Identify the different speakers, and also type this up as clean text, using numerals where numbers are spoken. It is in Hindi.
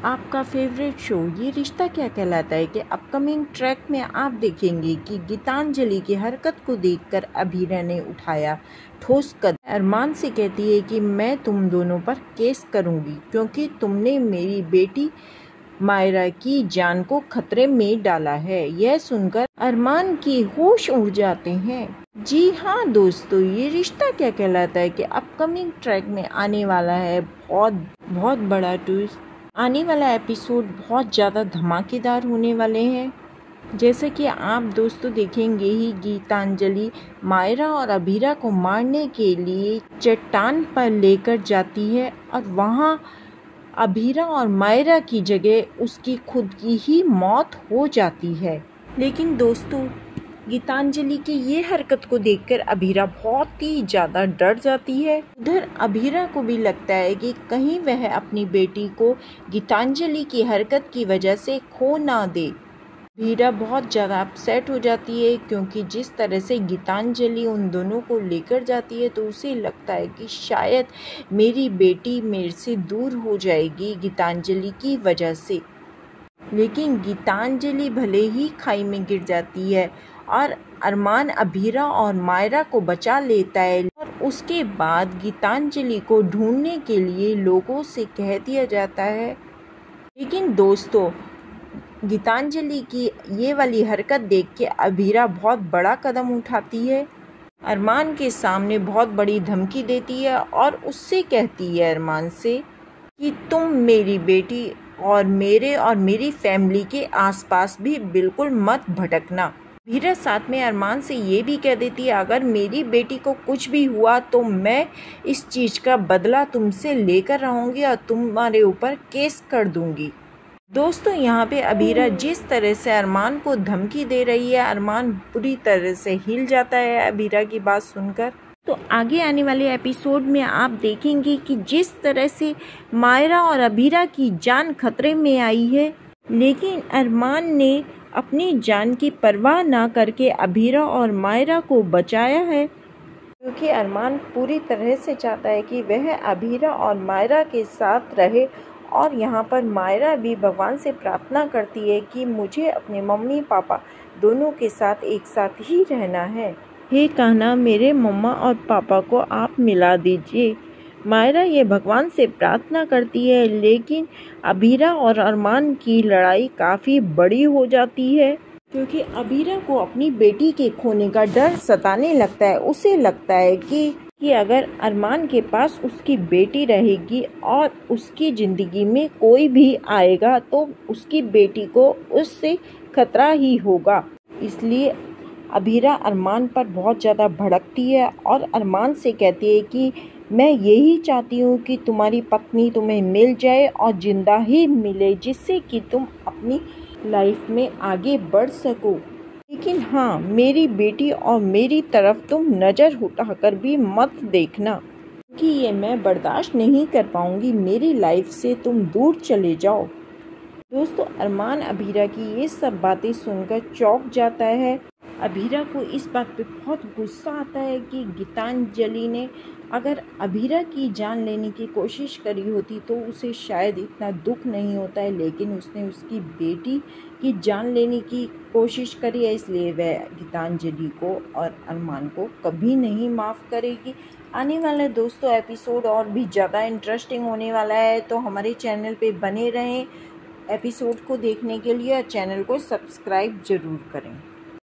Speaker 1: आपका फेवरेट शो ये रिश्ता क्या कहलाता है कि अपकमिंग ट्रैक में आप देखेंगे कि गीतांजलि की हरकत को देखकर अभीरा ने उठाया ठोस कदम। अरमान से कहती है कि मैं तुम दोनों पर केस करूंगी क्योंकि तुमने मेरी बेटी मायरा की जान को खतरे में डाला है। यह सुनकर अरमान की होश उड़ जाते हैं। जी हाँ दोस्तों, ये रिश्ता क्या कहलाता है कि अपकमिंग ट्रैक में आने वाला है बहुत बड़ा ट्विस्ट। आने वाला एपिसोड बहुत ज़्यादा धमाकेदार होने वाले हैं। जैसे कि आप दोस्तों देखेंगे ही, गीतांजलि मायरा और अभीरा को मारने के लिए चट्टान पर लेकर जाती है और वहाँ अभीरा और मायरा की जगह उसकी खुद की ही मौत हो जाती है। लेकिन दोस्तों, गीतांजलि की ये हरकत को देखकर अभीरा बहुत ही ज़्यादा डर जाती है। उधर अभीरा को भी लगता है कि कहीं वह अपनी बेटी को गीतांजलि की हरकत की वजह से खो ना दे। अभीरा बहुत ज़्यादा अपसेट हो जाती है क्योंकि जिस तरह से गीतांजलि उन दोनों को लेकर जाती है तो उसे लगता है कि शायद मेरी बेटी मेरे से दूर हो जाएगी गीतांजलि की वजह से। लेकिन गीतांजलि भले ही खाई में गिर जाती है और अरमान अभीरा और मायरा को बचा लेता है और उसके बाद गीतांजलि को ढूंढने के लिए लोगों से कह दिया जाता है। लेकिन दोस्तों, गीतांजलि की ये वाली हरकत देख के अभीरा बहुत बड़ा कदम उठाती है। अरमान के सामने बहुत बड़ी धमकी देती है और उससे कहती है अरमान से कि तुम मेरी बेटी और मेरी फैमिली के आसपास भी बिल्कुल मत भटकना। अभीरा साथ में अरमान से ये भी कह देती है अगर मेरी बेटी को कुछ भी हुआ तो मैं इस चीज़ का बदला तुमसे लेकर रहूँगी और तुम्हारे ऊपर केस कर दूँगी। दोस्तों, यहाँ पे अभीरा जिस तरह से अरमान को धमकी दे रही है, अरमान पूरी तरह से हिल जाता है अभीरा की बात सुनकर। तो आगे आने वाले एपिसोड में आप देखेंगे कि जिस तरह से मायरा और अभीरा की जान खतरे में आई है, लेकिन अरमान ने अपनी जान की परवाह ना करके अभीरा और मायरा को बचाया है, क्योंकि अरमान पूरी तरह से चाहता है कि वह अभीरा और मायरा के साथ रहे। और यहाँ पर मायरा भी भगवान से प्रार्थना करती है कि मुझे अपने मम्मी पापा दोनों के साथ एक साथ ही रहना है। हे कान्हा, मेरे मम्मा और पापा को आप मिला दीजिए। मायरा ये भगवान से प्रार्थना करती है, लेकिन अभीरा और अरमान की लड़ाई काफ़ी बड़ी हो जाती है क्योंकि अभीरा को अपनी बेटी के खोने का डर सताने लगता है। उसे लगता है कि अगर अरमान के पास उसकी बेटी रहेगी और उसकी ज़िंदगी में कोई भी आएगा तो उसकी बेटी को उससे खतरा ही होगा। इसलिए अभीरा अरमान पर बहुत ज़्यादा भड़कती है और अरमान से कहती है कि मैं यही चाहती हूँ कि तुम्हारी पत्नी तुम्हें मिल जाए और ज़िंदा ही मिले, जिससे कि तुम अपनी लाइफ में आगे बढ़ सको। लेकिन हाँ, मेरी बेटी और मेरी तरफ तुम नज़र उठाकर भी मत देखना कि ये मैं बर्दाश्त नहीं कर पाऊँगी, मेरी लाइफ से तुम दूर चले जाओ। दोस्तों, अरमान अभीरा की ये सब बातें सुनकर चौंक जाता है। अभीरा को इस बात पे बहुत गुस्सा आता है कि गीतांजलि ने अगर अभीरा की जान लेने की कोशिश करी होती तो उसे शायद इतना दुख नहीं होता है, लेकिन उसने उसकी बेटी की जान लेने की कोशिश करी है, इसलिए वह गीतांजलि को और अरमान को कभी नहीं माफ़ करेगी। आने वाला दोस्तों एपिसोड और भी ज़्यादा इंटरेस्टिंग होने वाला है, तो हमारे चैनल पे बने रहें एपिसोड को देखने के लिए और चैनल को सब्सक्राइब ज़रूर करें।